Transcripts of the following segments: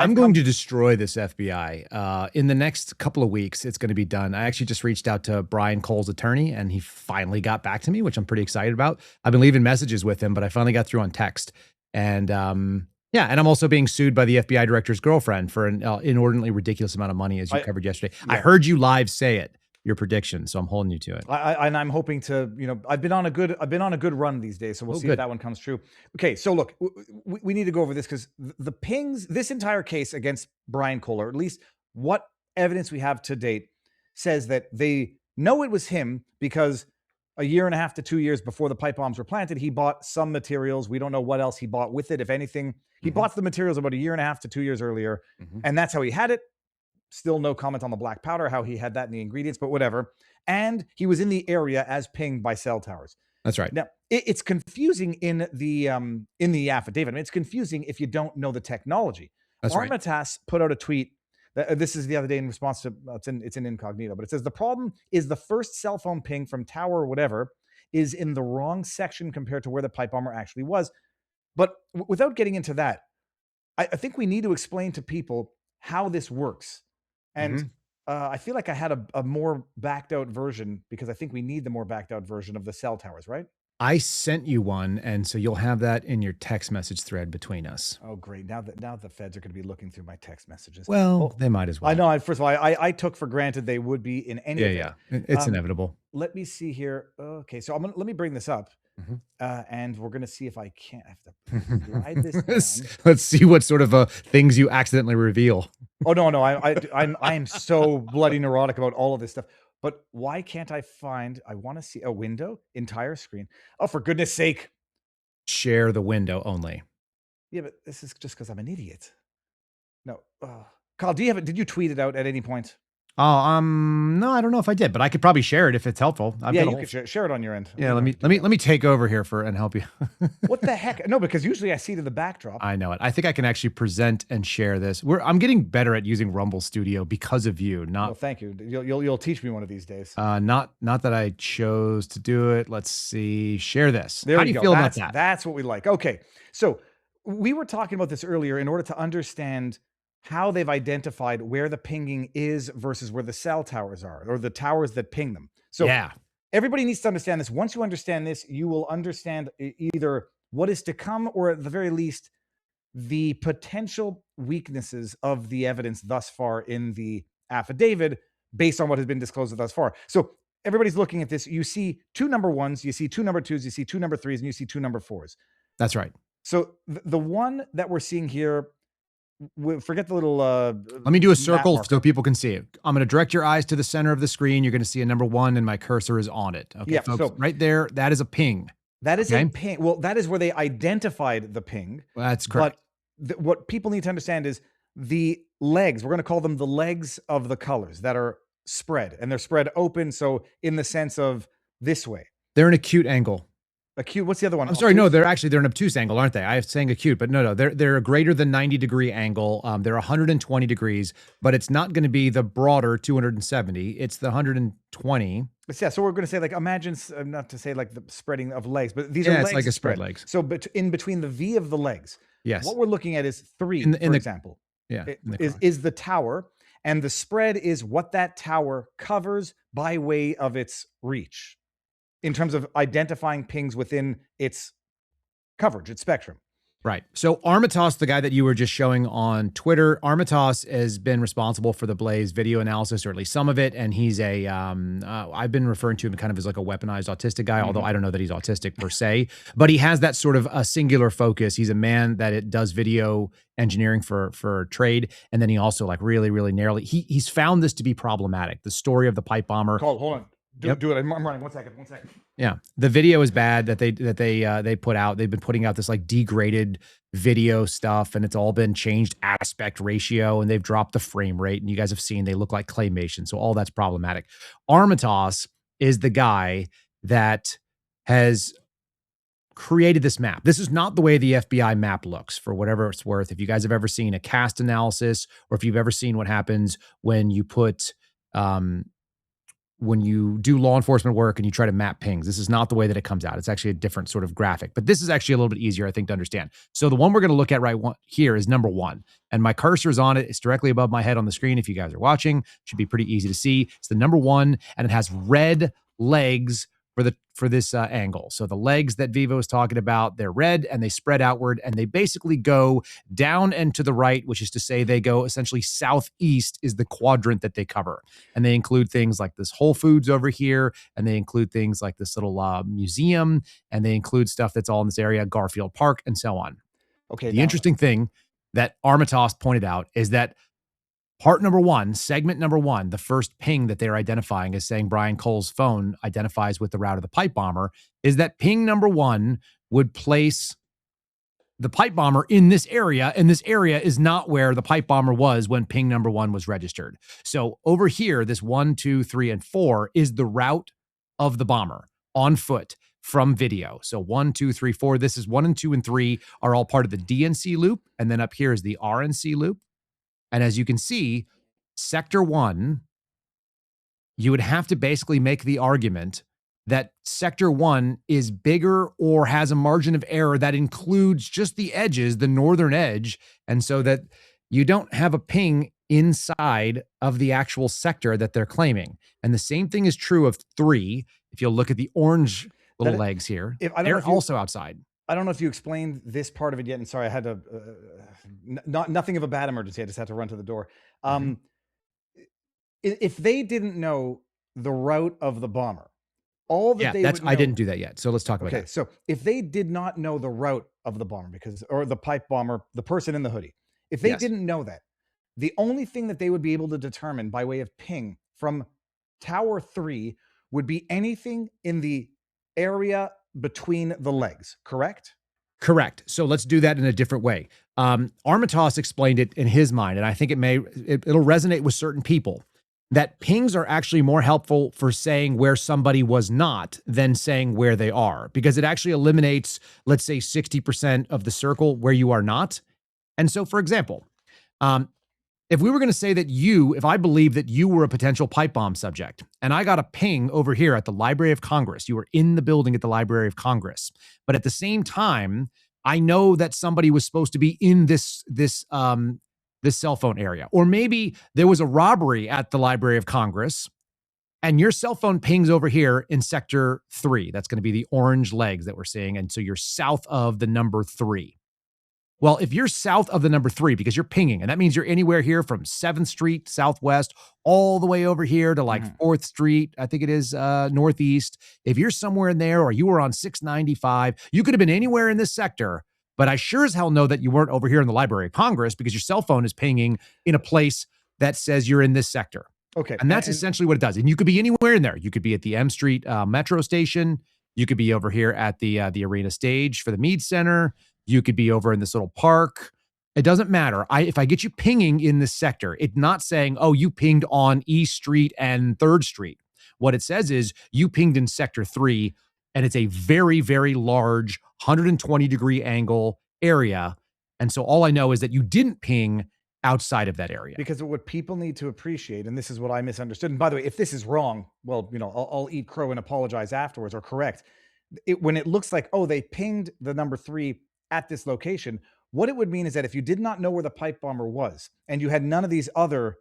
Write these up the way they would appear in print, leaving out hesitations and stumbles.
I'm going to destroy this FBI. In the next couple of weeks, it's going to be done. I actually just reached out to Brian Cole's attorney, and he finally got back to me, which I'm pretty excited about. I've been leaving messages with him, but I finally got through on text. And yeah, and I'm also being sued by the FBI director's girlfriend for an inordinately ridiculous amount of money, as you covered yesterday. Yeah. I heard you live say it, your prediction, so I'm holding you to it. And I'm hoping to, I've been on a good run these days, so we'll see if that one comes true. Okay, so look, we need to go over this because the pings, this entire case against Brian Cole, or at least what evidence we have to date, says that they know it was him because a year and a half to 2 years before the pipe bombs were planted, he bought some materials. We don't know what else he bought with it, if anything. He bought the materials about a year and a half to 2 years earlier, and that's how he had it. Still no comment on the black powder, how he had that in the ingredients, but whatever. And he was in the area as pinged by cell towers. That's right. Now, it's confusing in the affidavit. I mean, it's confusing if you don't know the technology. That's right. Armitage put out a tweet. This is the other day in response to, it's in incognito, but it says, the problem is the first cell phone ping from tower or whatever is in the wrong section compared to where the pipe bomber actually was. But without getting into that, I think we need to explain to people how this works. And I feel like I had a more backed out version, because I think we need the more backed out version of the cell towers, right? I sent you one, and so you'll have that in your text message thread between us. Oh, great. Now the feds are going to be looking through my text messages. Well, they might as well. I know. First of all, I took for granted they would be in any Yeah, it's inevitable. Let me see here. Okay, so let me bring this up. And we're going to see if I can't. I have to slide this down. Let's see what sort of things you accidentally reveal. Oh, no. I am so bloody neurotic about all of this stuff. But why can't I want to see a window, entire screen. Oh, for goodness sake. Share the window only. Yeah, but this is just because I'm an idiot. No. Kyle, did you tweet it out at any point? Oh, no, I don't know if I did, but I could probably share it if it's helpful. You could share it on your end. Yeah, let me take over here and help you. What the heck? No, because usually I see to the backdrop. I know it. I think I can actually present and share this. I'm getting better at using Rumble Studio because of you. Well, thank you. You'll teach me one of these days. Not that I chose to do it. Let's see. Share this. How do you feel about that? That's what we like. Okay, so we were talking about this earlier in order to understand how they've identified where the pinging is versus where the cell towers are, or the towers that ping them. So yeah, everybody needs to understand this. Once you understand this, you will understand either what is to come, or at the very least, the potential weaknesses of the evidence thus far in the affidavit based on what has been disclosed thus far. So everybody's looking at this. You see two number ones, you see two number twos, you see two number threes, and you see two number fours. That's right. So the one that we're seeing here, forget the little let me do a circle so people can see it. I'm going to direct your eyes to the center of the screen. You're going to see a number one, and my cursor is on it. Okay, folks, so right there, that is a ping. That is a ping. Well, that is where they identified the ping. Well, that's correct. But what people need to understand is the legs, we're going to call them the legs of the colors that are spread, and they're spread open. So in the sense of this way, they're an acute angle. Acute. What's the other one? I'm sorry. No, they're an obtuse angle, aren't they? I was saying acute, but no, they're a greater than 90-degree angle. They're 120 degrees, but it's not going to be the broader 270. It's the 120. Yeah. So we're going to say, like, imagine, not to say like the spreading of legs, but these are legs. It's like a spread legs. So in between the V of the legs, yes. What we're looking at is three, for example. Yeah. Is the tower, and the spread is what that tower covers by way of its reach, in terms of identifying pings within its coverage, its spectrum. Right. So Armitage, the guy that you were just showing on Twitter, Armitage has been responsible for the Blaze video analysis, or at least some of it. And he's I've been referring to him kind of as like a weaponized autistic guy, although I don't know that he's autistic per se, but he has that sort of a singular focus. He's a man that does video engineering for trade. And then he also, like, really, really narrowly, he's found this to be problematic. The story of the pipe bomber. Hold on. Do it. I'm running. One second. Yeah, the video is bad that they put out. They've been putting out this like degraded video stuff, and it's all been changed aspect ratio, and they've dropped the frame rate. And you guys have seen they look like claymation, so all that's problematic. Armitage is the guy that has created this map. This is not the way the FBI map looks, for whatever it's worth. If you guys have ever seen a cast analysis, or if you've ever seen what happens when you put when you do law enforcement work and you try to map pings. This is not the way that it comes out. It's actually a different sort of graphic, but this is actually a little bit easier, I think, to understand. So the one we're going to look at right here is number 1, and my cursor is on it. It's directly above my head on the screen. If you guys are watching, it should be pretty easy to see. It's the number 1, and it has red legs for this angle. So the legs that Vivo is talking about, they're red and they spread outward, and they basically go down and to the right, which is to say they go essentially southeast is the quadrant that they cover. And they include things like this Whole Foods over here, and they include things like this little museum, and they include stuff that's all in this area, Garfield Park, and so on. Okay. The interesting thing that Armitage pointed out is that part number 1, segment number 1, the first ping that they're identifying as saying Brian Cole's phone identifies with the route of the pipe bomber, is that ping number 1 would place the pipe bomber in this area, and this area is not where the pipe bomber was when ping number 1 was registered. So over here, this 1, 2, 3, and 4 is the route of the bomber on foot from video. So 1, 2, 3, 4, this is 1 and 2 and 3 are all part of the DNC loop, and then up here is the RNC loop. And as you can see, Sector 1, you would have to basically make the argument that Sector 1 is bigger or has a margin of error that includes just the edges, the northern edge, and so that you don't have a ping inside of the actual sector that they're claiming. And the same thing is true of 3. If you'll look at the orange little legs here, they're also outside. I don't know if you explained this part of it yet, and sorry, I had to, nothing of a bad emergency. I just had to run to the door. If they didn't know the route of the bomber, all that they would know, I didn't do that yet. So let's talk about that. Okay, so if they did not know the route of the bomber, or the pipe bomber, the person in the hoodie, if they didn't know that, the only thing that they would be able to determine by way of ping from Tower 3 would be anything in the area between the legs, correct? Correct. So let's do that in a different way. Armitage explained it in his mind, and I think it'll resonate with certain people, that pings are actually more helpful for saying where somebody was not than saying where they are, because it actually eliminates, let's say, 60% of the circle where you are not. And so, for example, if we were going to say that if I believe that you were a potential pipe bomb subject, and I got a ping over here at the Library of Congress, you were in the building at the Library of Congress, but at the same time, I know that somebody was supposed to be in this cell phone area, or maybe there was a robbery at the Library of Congress, and your cell phone pings over here in Sector 3. That's going to be the orange legs that we're seeing, and so you're south of the number 3. Well, if you're south of the number 3, because you're pinging, and that means you're anywhere here from 7th Street, Southwest, all the way over here to like 4th Street, I think it is Northeast. If you're somewhere in there, or you were on 695, you could have been anywhere in this sector, but I sure as hell know that you weren't over here in the Library of Congress because your cell phone is pinging in a place that says you're in this sector. Okay. And that's essentially what it does. And you could be anywhere in there. You could be at the M Street metro station. You could be over here at the arena stage for the Meade Center. You could be over in this little park. It doesn't matter. If I get you pinging in this sector, it's not saying, oh, you pinged on East Street and 3rd Street. What it says is you pinged in Sector 3, and it's a very, very large 120-degree angle area. And so all I know is that you didn't ping outside of that area. Because what people need to appreciate, and this is what I misunderstood, and by the way, if this is wrong, well, I'll eat crow and apologize afterwards, or correct. When it looks like, oh, they pinged the number 3 at this location, what it would mean is that if you did not know where the pipe bomber was, and you had none of these other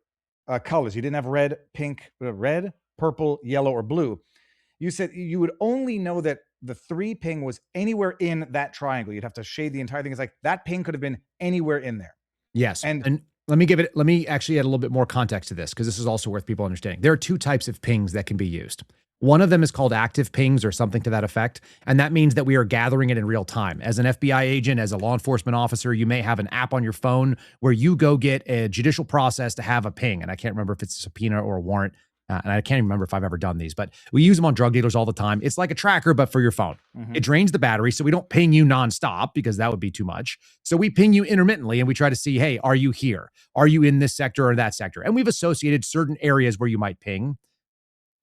colors, you didn't have red, pink, red, purple, yellow, or blue, you said you would only know that the 3 ping was anywhere in that triangle. You'd have to shade the entire thing. It's like that ping could have been anywhere in there. Yes. And let me actually add a little bit more context to this, because this is also worth people understanding. There are 2 types of pings that can be used. One of them is called active pings or something to that effect. And that means that we are gathering it in real time. As an FBI agent, as a law enforcement officer, you may have an app on your phone where you go get a judicial process to have a ping. And I can't remember if it's a subpoena or a warrant. And I can't even remember if I've ever done these, but we use them on drug dealers all the time. It's like a tracker, but for your phone. It drains the battery, so we don't ping you nonstop because that would be too much. So we ping you intermittently, and we try to see, hey, are you here? Are you in this sector or that sector? And we've associated certain areas where you might ping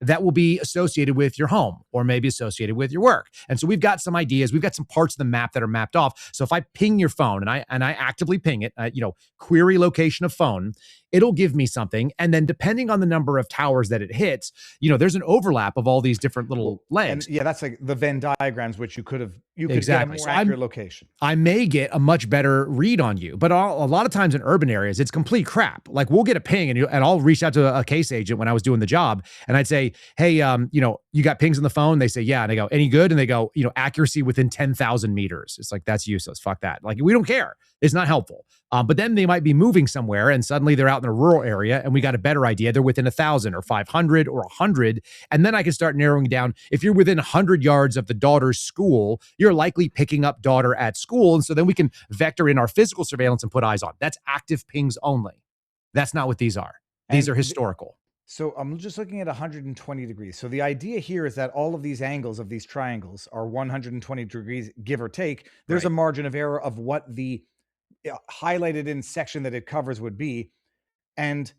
that will be associated with your home or maybe associated with your work. And so we've got some ideas. We've got some parts of the map that are mapped off. So if I ping your phone and I actively ping it, query location of phone, it'll give me something. And then depending on the number of towers that it hits, there's an overlap of all these different little legs. And yeah, that's like the Venn diagrams, which you could Exactly. get a more accurate location. I may get a much better read on you, but a lot of times in urban areas, it's complete crap. Like we'll get a ping and I'll reach out to a case agent when I was doing the job and I'd say, hey, you got pings on the phone? They say, yeah. And I go, any good? And they go, accuracy within 10,000 meters. It's like, that's useless. Fuck that. Like, we don't care. It's not helpful. But then they might be moving somewhere and suddenly they're out in a rural area and we got a better idea. They're within 1,000 or 500 or 100. And then I can start narrowing down. If you're within 100 yards of the daughter's school, you're likely picking up daughter at school. And so then we can vector in our physical surveillance and put eyes on. That's active pings only. That's not what these are. These are historical. So I'm just looking at 120 degrees. So the idea here is that all of these angles of these triangles are 120 degrees, give or take. There's a margin of error of what the highlighted in section that it covers would be. And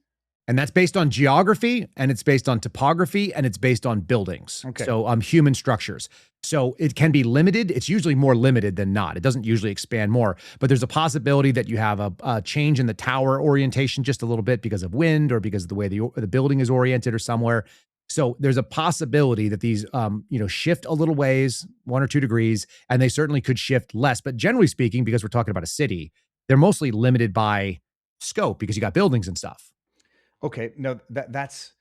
that's based on geography, and it's based on topography, and it's based on buildings. Okay. So human structures. So it can be limited. It's usually more limited than not. It doesn't usually expand more, but there's a possibility that you have a change in the tower orientation just a little bit because of wind or because of the way the building is oriented or somewhere. So there's a possibility that these, shift a little ways, 1 or 2 degrees, and they certainly could shift less. But generally speaking, because we're talking about a city, they're mostly limited by scope because you got buildings and stuff. Okay, no, that's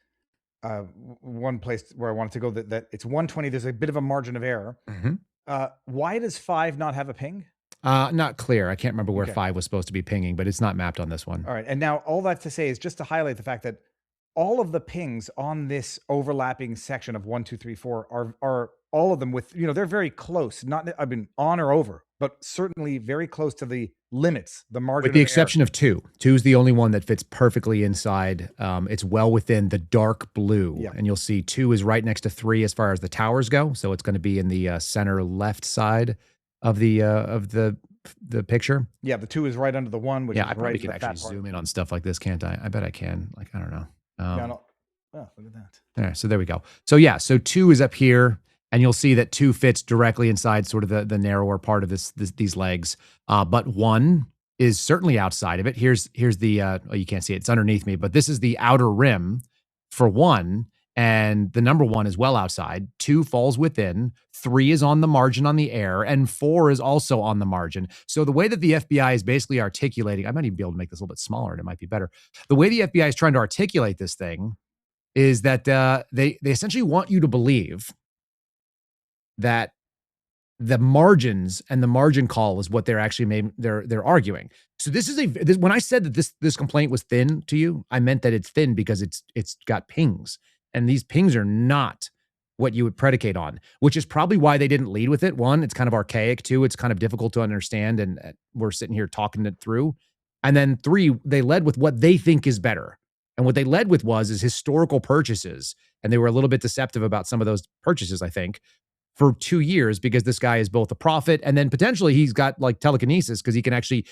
one place where I wanted to go. That it's 120. There's a bit of a margin of error. Mm-hmm. Why does 5 not have a ping? Not clear. I can't remember where 5 was supposed to be pinging, but it's not mapped on this one. All right, and now all that to say is just to highlight the fact that all of the pings on this overlapping section of 1, 2, 3, 4 are all of them with, they're very close. Not, I mean, on or over, but certainly very close to the limits, the margin. With the exception of 2. 2 is the only one that fits perfectly inside. It's well within the dark blue, and you'll see 2 is right next to 3 as far as the towers go. So it's going to be in the center left side of the picture. Yeah, the 2 is right under the 1, which is I probably right can actually zoom in on stuff like this, can't I? I bet I can. Like, I don't know. Oh, look at that. There, so there we go. So 2 is up here, and you'll see that 2 fits directly inside sort of the narrower part of these legs. But 1 is certainly outside of it. Here's the you can't see it. It's underneath me, but this is the outer rim for 1, and the number 1 is well outside. 2 falls within. 3 is on the margin on the air, and 4 is also on the margin. So the way that the FBI is basically articulating, I might even be able to make this a little bit smaller, and it might be better. The way the FBI is trying to articulate this thing is that they essentially want you to believe that the margins and the margin call is what they're actually they're arguing. So this is when I said that this complaint was thin to you, I meant that it's thin because it's got pings, and these pings are not what you would predicate on, which is probably why they didn't lead with it. 1, it's kind of archaic. 2, it's kind of difficult to understand, and we're sitting here talking it through. And then 3, they led with what they think is better. And what they led with is historical purchases. And they were a little bit deceptive about some of those purchases, I think, for 2 years, because this guy is both a prophet and then potentially he's got like telekinesis because he can actually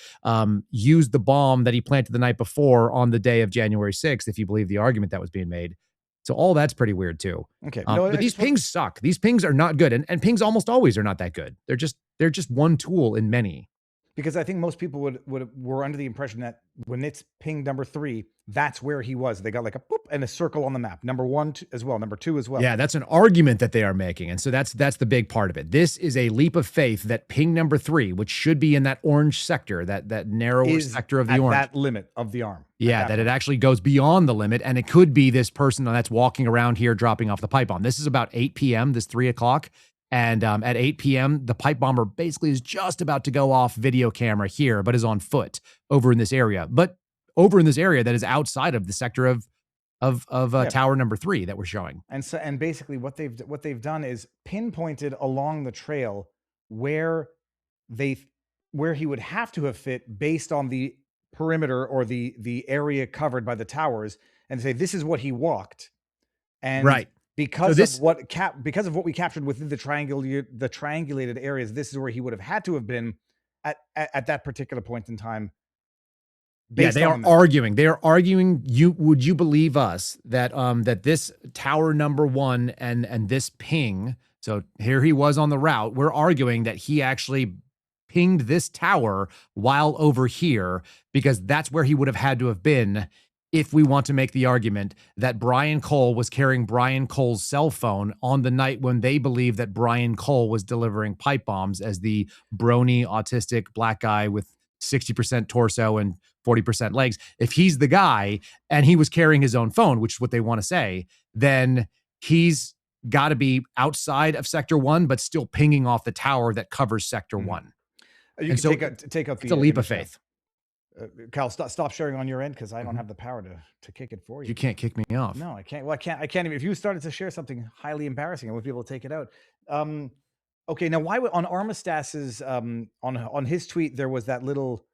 use the bomb that he planted the night before on the day of January 6th, if you believe the argument that was being made. So all that's pretty weird too. Okay. But these pings suck. These pings are not good. And pings almost always are not that good. They're just one tool in many. Because I think most people were under the impression that when it's ping number 3, that's where he was. They got like a boop and a circle on the map. Number 1 as well, number 2 as well. Yeah, that's an argument that they are making. And so that's the big part of it. This is a leap of faith that ping number 3, which should be in that orange sector, that narrower sector of the orange. That limit of the arm. Yeah, that it actually goes beyond the limit. And it could be this person that's walking around here dropping off the pipe bomb. This is about 8 p.m., this 3 o'clock. And at 8 p.m., the pipe bomber basically is just about to go off video camera here, but is on foot over in this area. But over in this area that is outside of the sector of tower number 3 that we're showing. And basically what they've done is pinpointed along the trail where he would have to have fit based on the perimeter or the area covered by the towers, and say this is what he walked. And right. Because of what we captured within the triangulated areas, this is where he would have had to have been at that particular point in time. Yeah, they are arguing. They are arguing. Would you believe us that that this tower number 1 and this ping? So here he was on the route. We're arguing that he actually pinged this tower while over here because that's where he would have had to have been if we want to make the argument that Brian Cole was carrying Brian Cole's cell phone on the night when they believe that Brian Cole was delivering pipe bombs as the brawny, autistic black guy with 60% torso and 40% legs. If he's the guy and he was carrying his own phone, which is what they want to say, then he's got to be outside of Sector 1, but still pinging off the tower that covers Sector 1. You and can so take out it's a leap of faith. Kyle, stop sharing on your end because I don't have the power to kick it for you. You can't kick me off. No, I can't. Well, I can't even. If you started to share something highly embarrassing, I would be able to take it out. Okay, now why on Armistas's on his tweet there was that little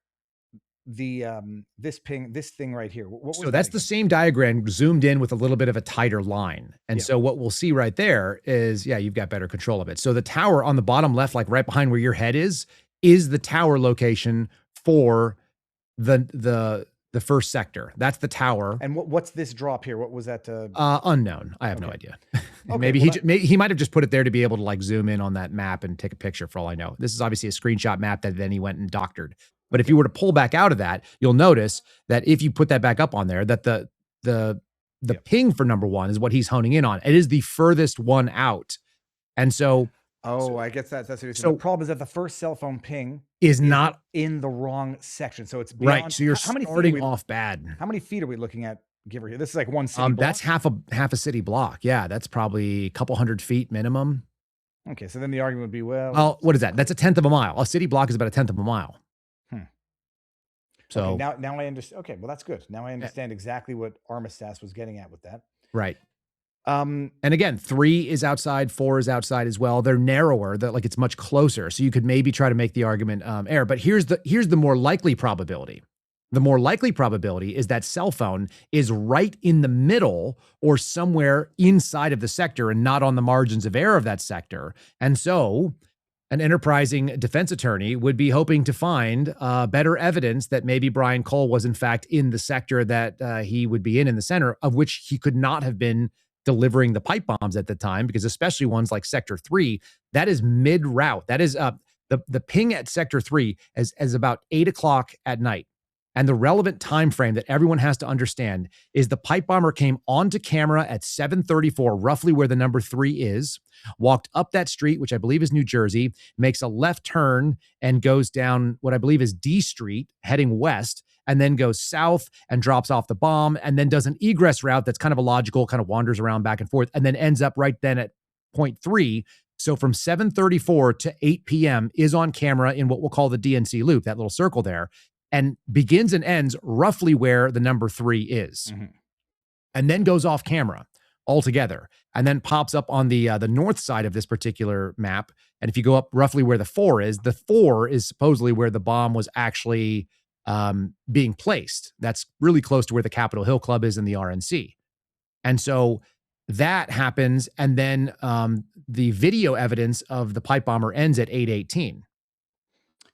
this thing right here. So that's the same diagram zoomed in with a little bit of a tighter line. And so what we'll see right there is, you've got better control of it. So the tower on the bottom left, like right behind where your head is the tower location for the first sector. That's the tower. And what's this drop here? What was that? Unknown. I have no idea. Okay, maybe he might have just put it there to be able to like zoom in on that map and take a picture for all I know. This is obviously a screenshot map that then he went and doctored. But if you were to pull back out of that, you'll notice that if you put that back up on there, that the ping for number 1 is what he's honing in on. It is the furthest one out. And so I guess that's what you're saying. So the problem is that the first cell phone ping is not in the wrong section. So it's beyond, right. So you're starting off bad. How many feet are we looking at? Give or here. This is like one city block? That's half a city block. Yeah, that's probably a couple hundred feet minimum. Okay, so then the argument would be, well, what is that? That's a tenth of a mile. A city block is about a tenth of a mile. So okay, now I understand. Okay, well that's good. Now I understand exactly what Armistas was getting at with that. Right. And again, 3 is outside, 4 is outside as well. They're narrower, that like it's much closer. So you could maybe try to make the argument error. But here's the more likely probability. The more likely probability is that cell phone is right in the middle or somewhere inside of the sector and not on the margins of error of that sector. And so an enterprising defense attorney would be hoping to find better evidence that maybe Brian Cole was in fact in the sector that he would be in the center, of which he could not have been delivering the pipe bombs at the time, because especially ones like Sector 3, that is mid-route. That is the ping at Sector 3 as about 8 o'clock at night. And the relevant time frame that everyone has to understand is the pipe bomber came onto camera at 7:34, roughly where the number 3 is, walked up that street, which I believe is New Jersey, makes a left turn and goes down what I believe is D Street, heading west, and then goes south and drops off the bomb, and then does an egress route that's kind of illogical, kind of wanders around back and forth, and then ends up right then at point 3. So from 7:34 to 8 p.m. is on camera in what we'll call the DNC loop, that little circle there, and begins and ends roughly where the number 3 is. And then goes off camera altogether, and then pops up on the north side of this particular map. And if you go up roughly where the 4 is supposedly where the bomb was actually being placed. That's really close to where the Capitol Hill Club is in the RNC. And so that happens, and then the video evidence of the pipe bomber ends at 8:18.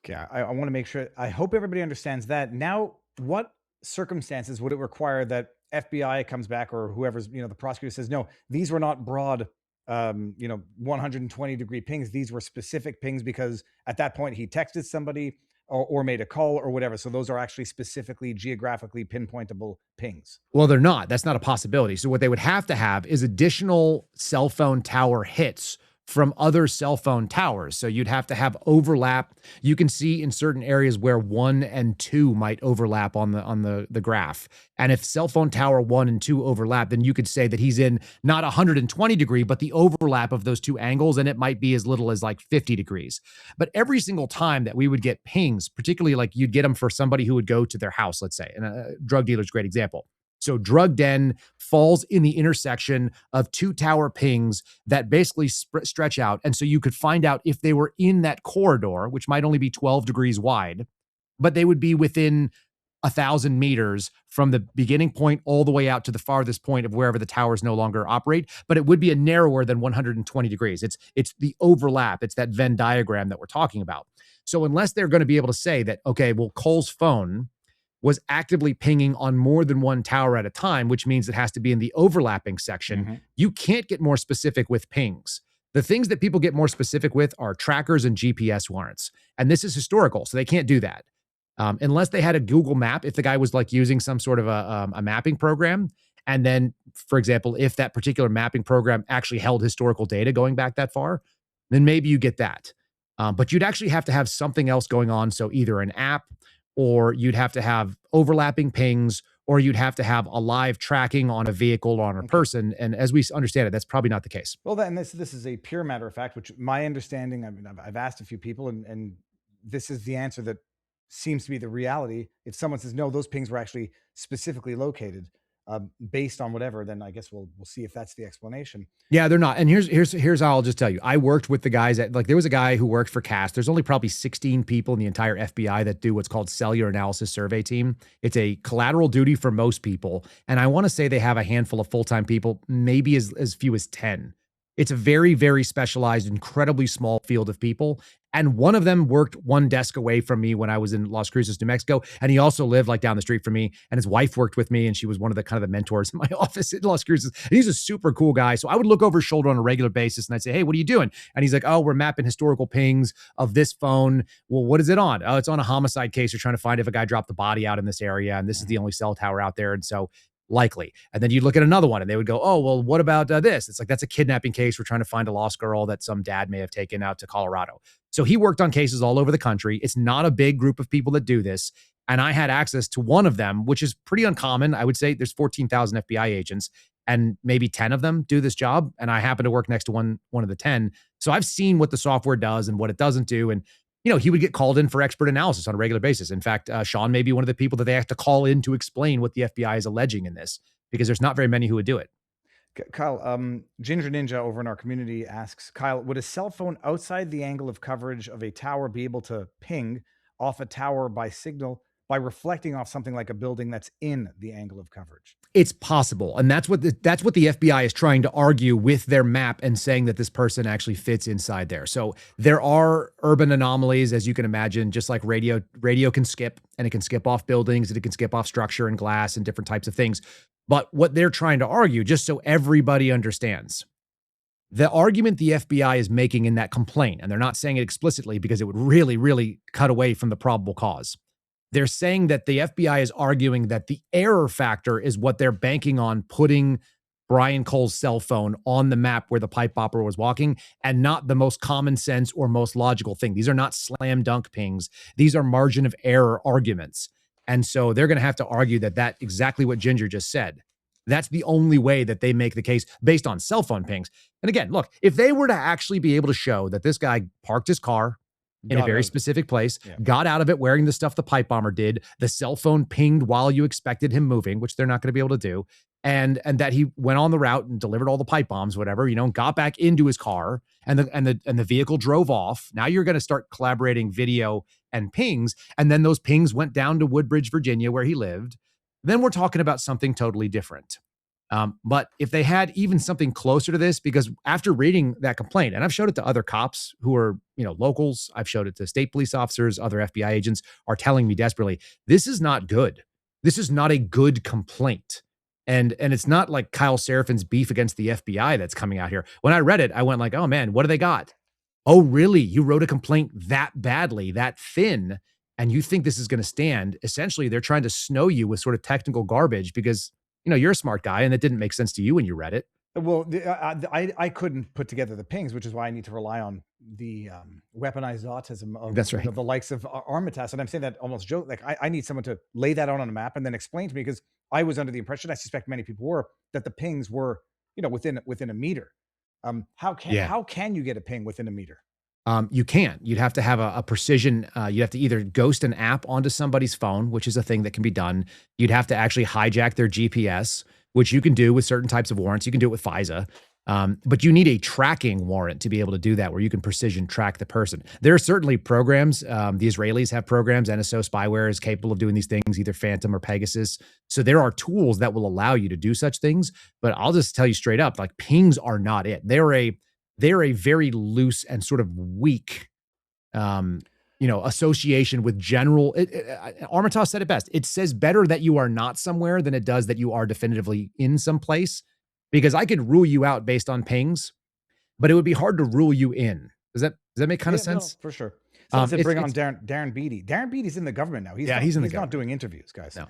Okay, I want to make sure. I hope everybody understands that. Now, what circumstances would it require that FBI comes back, or whoever's, the prosecutor says, no, these were not broad, 120-degree pings. These were specific pings because at that point he texted somebody or made a call or whatever. So those are actually specifically geographically pinpointable pings. Well, they're not. That's not a possibility. So what they would have to have is additional cell phone tower hits from other cell phone towers. So you'd have to have overlap. You can see in certain areas where 1 and 2 might overlap on the graph. And if cell phone tower 1 and 2 overlap, then you could say that he's in not 120 degree, but the overlap of those two angles, and it might be as little as like 50 degrees. But every single time that we would get pings, particularly like you'd get them for somebody who would go to their house, let's say, and a drug dealer's a great example. So drug den falls in the intersection of 2 tower pings that basically stretch out. And so you could find out if they were in that corridor, which might only be 12 degrees wide, but they would be within 1,000 meters from the beginning point all the way out to the farthest point of wherever the towers no longer operate. But it would be a narrower than 120 degrees. It's the overlap. It's that Venn diagram that we're talking about. So unless they're going to be able to say that, okay, well, Cole's phone was actively pinging on more than one tower at a time, which means it has to be in the overlapping section. You can't get more specific with pings. The things that people get more specific with are trackers and GPS warrants. And this is historical, so they can't do that. Unless they had a Google map, if the guy was like using some sort of a mapping program. And then, for example, if that particular mapping program actually held historical data going back that far, then maybe you get that. But you'd actually have to have something else going on. So either an app, or you'd have to have overlapping pings, or you'd have to have a live tracking on a vehicle or on a Okay. person. And as we understand it, that's probably not the case. Well, then this is a pure matter of fact, which my understanding. I mean, I've asked a few people, and this is the answer that seems to be the reality. If someone says no, those pings were actually specifically located based on whatever, then I guess we'll see if that's the explanation. Yeah, they're not. And here's how I'll just tell you. I worked with the guys at, like, there was a guy who worked for CAST. There's only probably 16 people in the entire FBI that do what's called cellular analysis survey team. It's a collateral duty for most people. And I want to say they have a handful of full-time people, maybe as few as 10. It's a very, very specialized, incredibly small field of people. And one of them worked one desk away from me when I was in Las Cruces, New Mexico. And he also lived like down the street from me. And his wife worked with me. And she was one of the kind of the mentors in my office in Las Cruces. And he's a super cool guy. So I would look over his shoulder on a regular basis and I'd say, hey, what are you doing? And he's like, oh, we're mapping historical pings of this phone. Well, what is it on? Oh, it's on a homicide case. We're trying to find if a guy dropped the body out in this area. And this is the only cell tower out there. And so likely. And then you'd look at another one and they would go, oh, well, what about this? It's like, that's a kidnapping case. We're trying to find a lost girl that some dad may have taken out to Colorado. So he worked on cases all over the country. It's not a big group of people that do this. And I had access to one of them, which is pretty uncommon. I would say there's 14,000 FBI agents and maybe 10 of them do this job. And I happen to work next to one of the 10. So I've seen what the software does and what it doesn't do. And he would get called in for expert analysis on a regular basis. In fact, Sean may be one of the people that they have to call in to explain what the FBI is alleging in this, because there's not very many who would do it. Kyle, Ginger Ninja over in our community asks, Kyle, would a cell phone outside the angle of coverage of a tower be able to ping off a tower by signal by reflecting off something like a building that's in the angle of coverage? It's possible. And that's what the FBI is trying to argue with their map and saying that this person actually fits inside there. So there are urban anomalies, as you can imagine, just like radio can skip, and it can skip off buildings, and it can skip off structure and glass and different types of things. But what they're trying to argue, just so everybody understands, the argument the FBI is making in that complaint, and they're not saying it explicitly because it would really, really cut away from the probable cause. They're saying that the FBI is arguing that the error factor is what they're banking on putting Brian Cole's cell phone on the map where the pipe operator was walking, and not the most common sense or most logical thing. These are not slam dunk pings. These are margin of error arguments. And so they're going to have to argue that exactly what Ginger just said. That's the only way that they make the case based on cell phone pings. And again, look, if they were to actually be able to show that this guy parked his car in a very specific place, got out of it wearing the stuff the pipe bomber did, the cell phone pinged while you expected him moving, which they're not going to be able to do, and that he went on the route and delivered all the pipe bombs, whatever, got back into his car, and the vehicle drove off. Now you're going to start collaborating video and pings, and then those pings went down to Woodbridge, Virginia, where he lived. Then we're talking about something totally different. But if they had even something closer to this, because after reading that complaint, and I've showed it to other cops who are, locals, I've showed it to state police officers, other FBI agents are telling me desperately, this is not good. This is not a good complaint. And it's not like Kyle Serafin's beef against the FBI that's coming out here. When I read it, I went like, oh man, what do they got? Oh, really? You wrote a complaint that badly, that thin, and you think this is going to stand? Essentially, they're trying to snow you with sort of technical garbage because you're a smart guy, and it didn't make sense to you when you read it. Well, I couldn't put together the pings, which is why I need to rely on the weaponized autism of, That's right. of the likes of Armitage. And I'm saying that almost joke. Like I need someone to lay that out on a map and then explain to me, because I was under the impression, I suspect many people were, that the pings were, within a meter. How can you get a ping within a meter? You can't. You'd have to have a precision. You'd have to either ghost an app onto somebody's phone, which is a thing that can be done. You'd have to actually hijack their GPS, which you can do with certain types of warrants. You can do it with FISA. But you need a tracking warrant to be able to do that, where you can precision track the person. There are certainly programs. The Israelis have programs. NSO spyware is capable of doing these things, either Phantom or Pegasus. So there are tools that will allow you to do such things. But I'll just tell you straight up, like, pings are not it. They're a very loose and sort of weak, association with general. Armitage said it best. It says better that you are not somewhere than it does that you are definitively in some place, because I could rule you out based on pings, but it would be hard to rule you in. Does that make kind of sense? No, for sure. Someone said bring on Darren Beatty. Darren Beatty's in the government now. He's not in the not doing interviews, guys. No.